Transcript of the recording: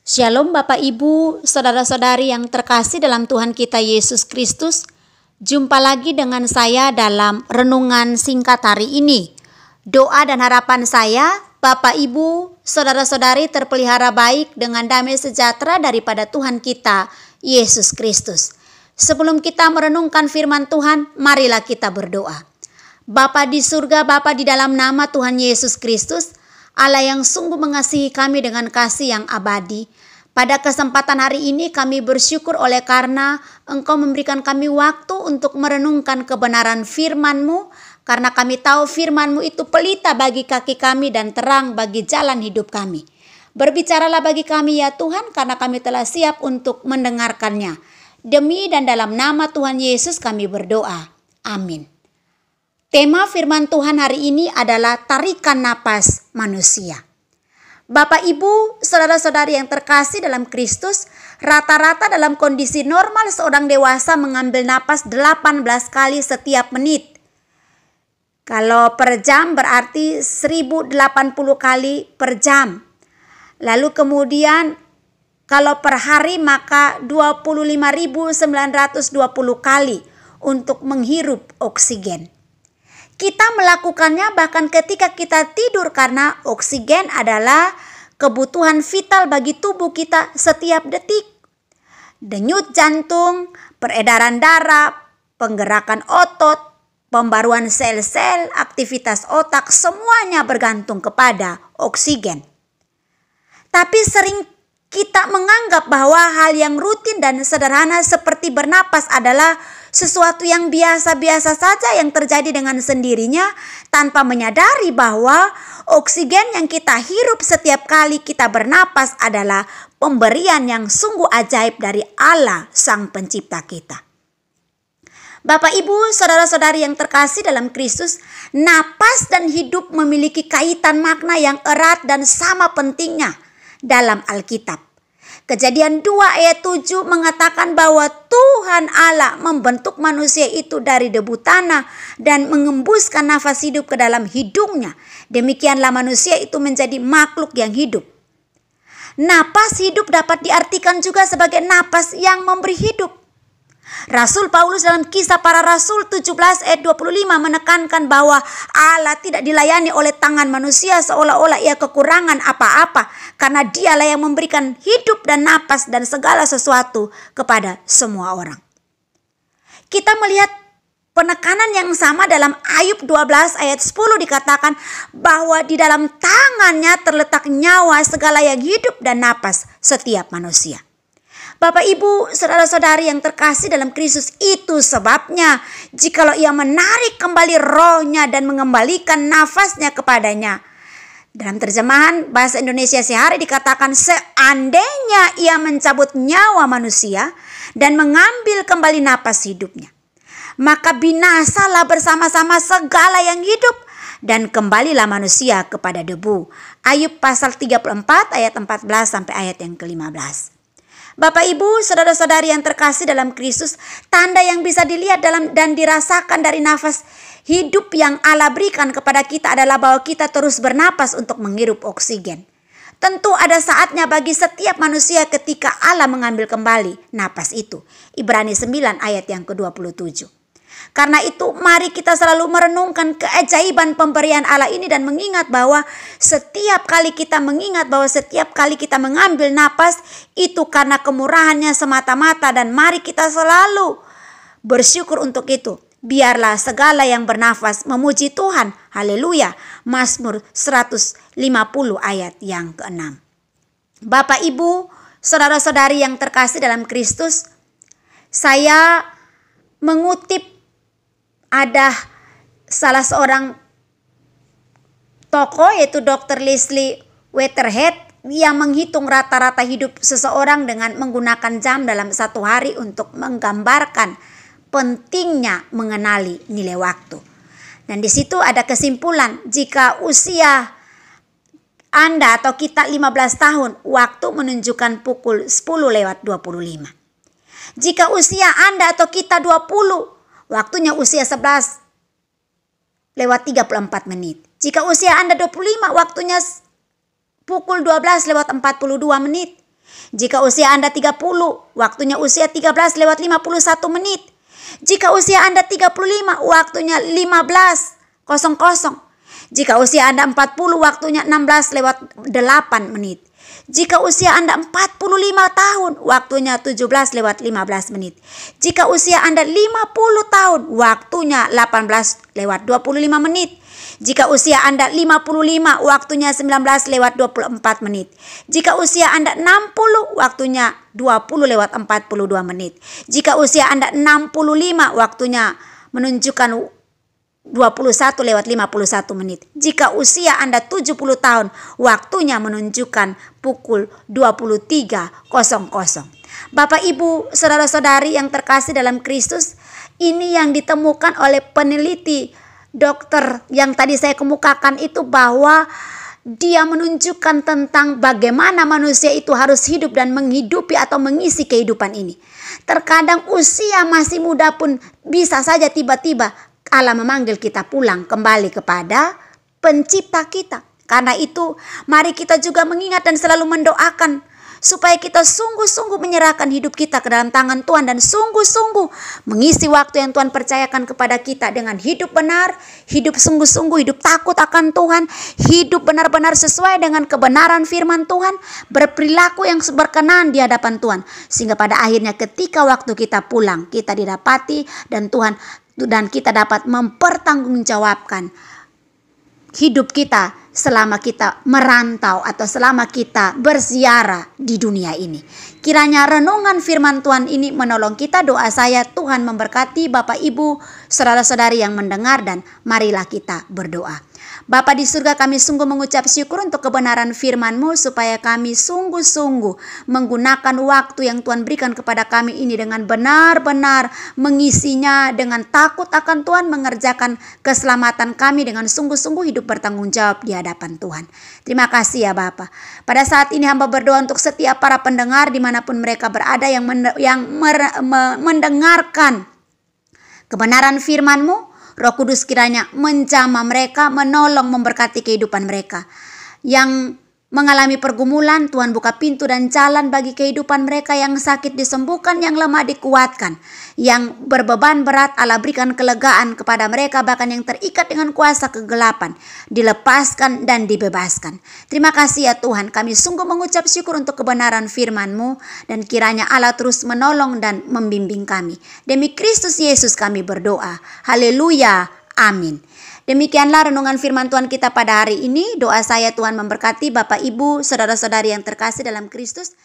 Shalom Bapak Ibu, saudara-saudari yang terkasih dalam Tuhan kita Yesus Kristus. Jumpa lagi dengan saya dalam renungan singkat hari ini. Doa dan harapan saya, Bapak Ibu, saudara-saudari terpelihara baik dengan damai sejahtera daripada Tuhan kita Yesus Kristus. Sebelum kita merenungkan firman Tuhan, marilah kita berdoa. Bapa di surga, Bapa di dalam nama Tuhan Yesus Kristus, Allah yang sungguh mengasihi kami dengan kasih yang abadi. Pada kesempatan hari ini kami bersyukur oleh karena Engkau memberikan kami waktu untuk merenungkan kebenaran firman-Mu, karena kami tahu firman-Mu itu pelita bagi kaki kami dan terang bagi jalan hidup kami. Berbicaralah bagi kami ya Tuhan, karena kami telah siap untuk mendengarkannya. Demi dan dalam nama Tuhan Yesus kami berdoa. Amin. Tema firman Tuhan hari ini adalah tarikan napas manusia. Bapak Ibu, saudara-saudari yang terkasih dalam Kristus, rata-rata dalam kondisi normal seorang dewasa mengambil napas 18 kali setiap menit. Kalau per jam berarti 1080 kali per jam. Lalu kemudian kalau per hari maka 25.920 kali untuk menghirup oksigen. Kita melakukannya bahkan ketika kita tidur karena oksigen adalah kebutuhan vital bagi tubuh kita setiap detik. Denyut jantung, peredaran darah, penggerakan otot, pembaruan sel-sel, aktivitas otak, semuanya bergantung kepada oksigen. Tapi sering kita menganggap bahwa hal yang rutin dan sederhana seperti bernapas adalah sesuatu yang biasa-biasa saja yang terjadi dengan sendirinya tanpa menyadari bahwa oksigen yang kita hirup setiap kali kita bernapas adalah pemberian yang sungguh ajaib dari Allah Sang Pencipta kita. Bapak Ibu, saudara-saudari yang terkasih dalam Kristus, napas dan hidup memiliki kaitan makna yang erat dan sama pentingnya dalam Alkitab. Kejadian 2 ayat 7 mengatakan bahwa Tuhan Allah membentuk manusia itu dari debu tanah dan mengembuskan nafas hidup ke dalam hidungnya. Demikianlah manusia itu menjadi makhluk yang hidup. Napas hidup dapat diartikan juga sebagai napas yang memberi hidup. Rasul Paulus dalam Kisah Para Rasul 17 ayat 25 menekankan bahwa Allah tidak dilayani oleh tangan manusia seolah-olah ia kekurangan apa-apa, karena dialah yang memberikan hidup dan napas dan segala sesuatu kepada semua orang. Kita melihat penekanan yang sama dalam Ayub 12 ayat 10 dikatakan bahwa di dalam tangannya terletak nyawa segala yang hidup dan napas setiap manusia. Bapak Ibu, saudara-saudari yang terkasih dalam Kristus, itu sebabnya jikalau ia menarik kembali rohnya dan mengembalikan nafasnya kepadanya. Dalam terjemahan bahasa Indonesia sehari dikatakan seandainya ia mencabut nyawa manusia dan mengambil kembali napas hidupnya, maka binasalah bersama-sama segala yang hidup dan kembalilah manusia kepada debu. Ayub pasal 34 ayat 14 sampai ayat yang ke-15. Bapak Ibu, saudara-saudari yang terkasih dalam Kristus, tanda yang bisa dilihat dalam dan dirasakan dari nafas hidup yang Allah berikan kepada kita adalah bahwa kita terus bernapas untuk menghirup oksigen. Tentu ada saatnya bagi setiap manusia ketika Allah mengambil kembali napas itu. Ibrani 9 ayat yang ke-27. Karena itu mari kita selalu merenungkan keajaiban pemberian Allah ini dan mengingat bahwa setiap kali kita mengambil napas itu karena kemurahannya semata-mata, dan mari kita selalu bersyukur untuk itu. Biarlah segala yang bernafas memuji Tuhan. Haleluya. Mazmur 150 ayat yang ke-6. Bapak Ibu, saudara-saudari yang terkasih dalam Kristus, saya mengutip ada salah seorang tokoh yaitu Dr. Leslie Weatherhead yang menghitung rata-rata hidup seseorang dengan menggunakan jam dalam satu hari untuk menggambarkan pentingnya mengenali nilai waktu. Dan di situ ada kesimpulan, jika usia Anda atau kita 15 tahun, waktu menunjukkan pukul 10:25. Jika usia Anda atau kita 20, waktunya usia 11:34 menit. Jika usia Anda 25, waktunya pukul 12:42 menit. Jika usia Anda 30, waktunya usia 13:51 menit. Jika usia Anda 35, waktunya 15:00. Jika usia Anda 40, waktunya 16:08 menit. Jika usia Anda 45 tahun, waktunya 17:15 menit. Jika usia Anda 50 tahun, waktunya 18:25 menit. Jika usia Anda 55, waktunya 19:24 menit. Jika usia Anda 60, waktunya 20:42 menit. Jika usia Anda 65, waktunya menunjukkan 21:51 menit. Jika usia Anda 70 tahun, waktunya menunjukkan pukul 23:00. Bapak, Ibu, saudara-saudari yang terkasih dalam Kristus, ini yang ditemukan oleh peneliti dokter yang tadi saya kemukakan itu, bahwa dia menunjukkan tentang bagaimana manusia itu harus hidup dan menghidupi atau mengisi kehidupan ini. Terkadang usia masih muda pun bisa saja tiba-tiba Allah memanggil kita pulang kembali kepada pencipta kita. Karena itu mari kita juga mengingat dan selalu mendoakan supaya kita sungguh-sungguh menyerahkan hidup kita ke dalam tangan Tuhan dan sungguh-sungguh mengisi waktu yang Tuhan percayakan kepada kita dengan hidup benar, hidup sungguh-sungguh, hidup takut akan Tuhan, hidup benar-benar sesuai dengan kebenaran firman Tuhan, berperilaku yang berkenan di hadapan Tuhan, sehingga pada akhirnya ketika waktu kita pulang, kita didapati dan kita dapat mempertanggungjawabkan hidup kita selama kita merantau atau selama kita berziarah di dunia ini. Kiranya renungan firman Tuhan ini menolong kita. Doa saya, Tuhan memberkati Bapak, Ibu, saudara-saudari yang mendengar, dan marilah kita berdoa. Bapa di surga, kami sungguh mengucap syukur untuk kebenaran firman-Mu, supaya kami sungguh-sungguh menggunakan waktu yang Tuhan berikan kepada kami ini dengan benar-benar mengisinya dengan takut akan Tuhan, mengerjakan keselamatan kami dengan sungguh-sungguh hidup bertanggung jawab di hadapan Tuhan. Terima kasih ya Bapa. Pada saat ini hamba berdoa untuk setiap para pendengar dimanapun mereka berada yang mendengarkan kebenaran firman-Mu. Roh Kudus kiranya menjamah mereka, menolong, memberkati kehidupan mereka. Yang mengalami pergumulan, Tuhan buka pintu dan jalan bagi kehidupan mereka. Yang sakit disembuhkan, yang lemah dikuatkan. Yang berbeban berat, Allah berikan kelegaan kepada mereka. Bahkan yang terikat dengan kuasa kegelapan, dilepaskan dan dibebaskan. Terima kasih ya Tuhan, kami sungguh mengucap syukur untuk kebenaran firman-Mu. Dan kiranya Allah terus menolong dan membimbing kami. Demi Kristus Yesus kami berdoa. Haleluya. Amin. Demikianlah renungan firman Tuhan kita pada hari ini. Doa saya, Tuhan memberkati Bapak, Ibu, saudara-saudari yang terkasih dalam Kristus.